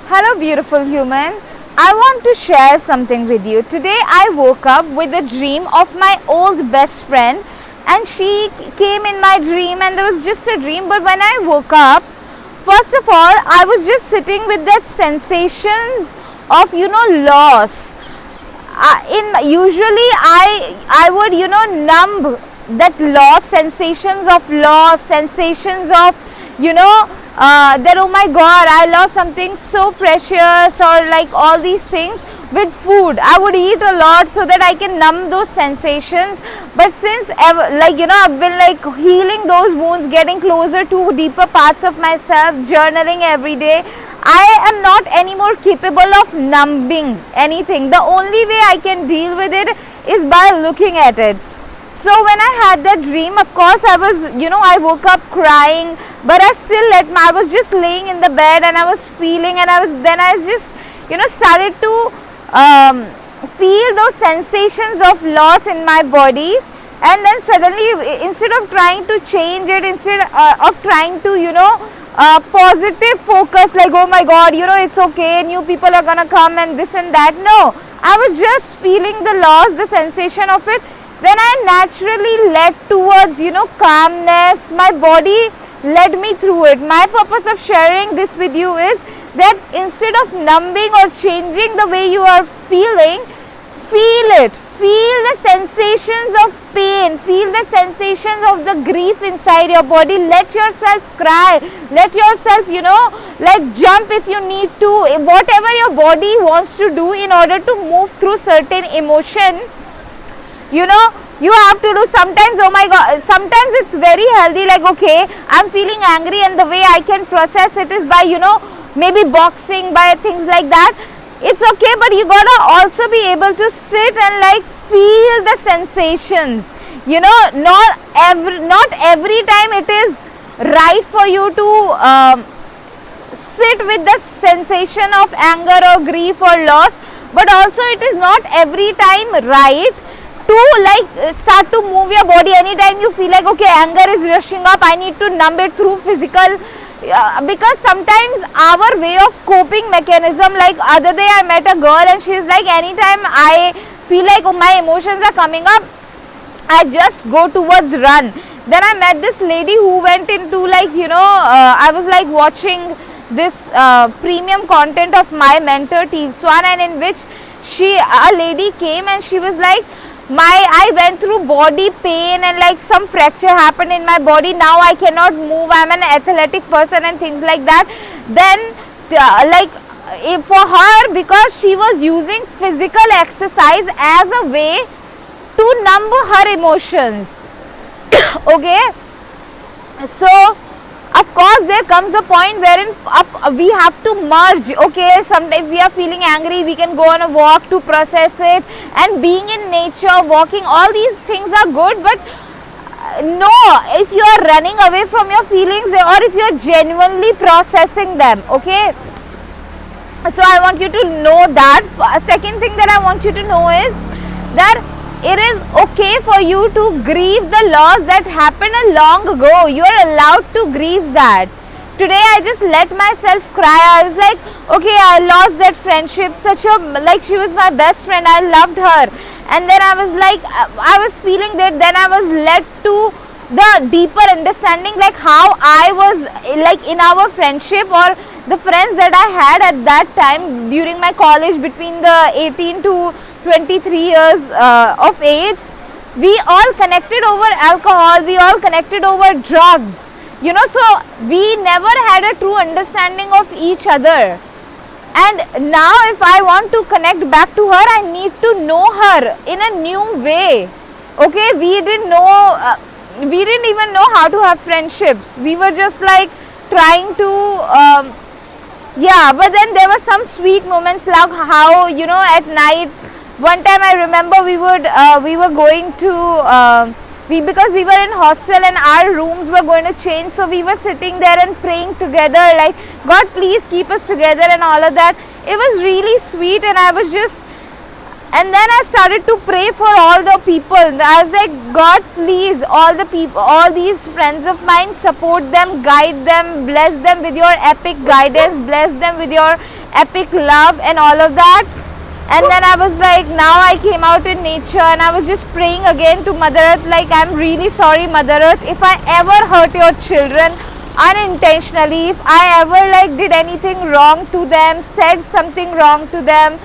Hello, beautiful human. I want to share something with you. Today, I woke up with a dream of my old best friend, and she came in my dream, and there was just a dream. But when I woke up, first of all, I was just sitting with that sensations of loss. In usually I would numb that loss, sensations of loss, sensations of that oh my god, I lost something so precious, or like all these things. With food, I would eat a lot so that I can numb those sensations. But since I've been like healing those wounds, getting closer to deeper parts of myself, journaling every day, I am not anymore capable of numbing anything. The only way I can deal with it is by looking at it. So when I had that dream, of course I was, I woke up crying, but I was just laying in the bed, and I was feeling, and I just, started to feel those sensations of loss in my body. And then suddenly, instead of trying to change it, instead of trying to, positive focus, like, oh my god, it's okay, new people are gonna come and this and that. No, I was just feeling the loss, the sensation of it. Then I naturally led towards, calmness. My body led me through it. My purpose of sharing this with you is that instead of numbing or changing the way you are feeling, feel it. Feel the sensations of pain. Feel the sensations of the grief inside your body. Let yourself cry. Let yourself, like jump if you need to. Whatever your body wants to do in order to move through certain emotion, you have to do. Sometimes, oh my god, sometimes it's very healthy, like, okay, I'm feeling angry, and the way I can process it is by, maybe boxing, by things like that. It's okay, but you gotta also be able to sit and like feel the sensations. Not every time it is right for you to sit with the sensation of anger or grief or loss, but also it is not every time right to start to move your body. Anytime you feel like, okay, anger is rushing up, I need to numb it through physical. Because sometimes our way of coping mechanism, like other day I met a girl, and she's like, anytime I feel like my emotions are coming up, I just go towards run. Then I met this lady who went into I was like watching this premium content of my mentor Teal Swan, and in which a lady came and she was like, I went through body pain, and like some fracture happened in my body. Now I cannot move. I'm an athletic person and things like that. Then for her, because she was using physical exercise as a way to numb her emotions. Okay, so of course there comes a point wherein we have to merge. Okay, sometimes we are feeling angry, we can go on a walk to process it, and being in nature, walking, all these things are good. But no, if you are running away from your feelings, or if you are genuinely processing them, okay. So I want you to know that. Second thing that I want you to know is that it is okay for you to grieve the loss that happened long ago. You are allowed to grieve that. Today I just let myself cry. I was like, okay, I lost that friendship. She was my best friend. I loved her. And then I was like, I was feeling that. Then I was led to the deeper understanding, like how I was like in our friendship, or the friends that I had at that time during my college, between the 18 to 23 years of age. We all connected over alcohol, we all connected over drugs, so we never had a true understanding of each other. And now if I want to connect back to her, I need to know her in a new way. Okay, we didn't even know how to have friendships. We were just like trying to but then there were some sweet moments, like how at night, one time I remember we were going to because we were in hostel and our rooms were going to change, so we were sitting there and praying together, like, God, please keep us together and all of that. It was really sweet, and and then I started to pray for all the people. I was like, God, please, all the people, all these friends of mine, support them, guide them, bless them with your epic guidance, bless them with your epic love and all of that. And then I was like, now I came out in nature and I was just praying again to Mother Earth, like, I'm really sorry, Mother Earth, if I ever hurt your children unintentionally, if I ever like did anything wrong to them, said something wrong to them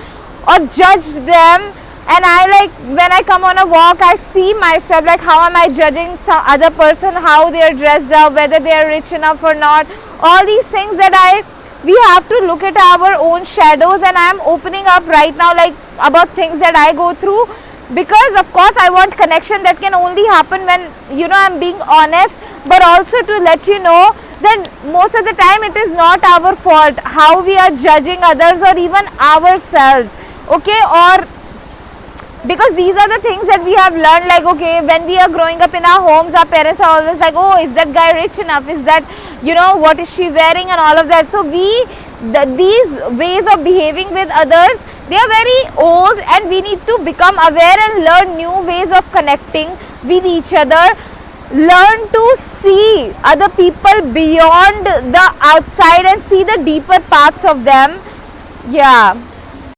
or judged them. And I like, when I come on a walk, I see myself like, how am I judging some other person, how they are dressed up, whether they are rich enough or not, all these things that we have to look at our own shadows. And I am opening up right now like about things that I go through, because of course I want connection that can only happen when, you know, I'm being honest, but also to let you know that most of the time it is not our fault how we are judging others or even ourselves, okay? Or because these are the things that we have learned, like, okay, when we are growing up in our homes, our parents are always like, oh, is that guy rich enough, is that, you know, what is she wearing and all of that. So these ways of behaving with others, they are very old, and we need to become aware and learn new ways of connecting with each other, learn to see other people beyond the outside and see the deeper parts of them. Yeah.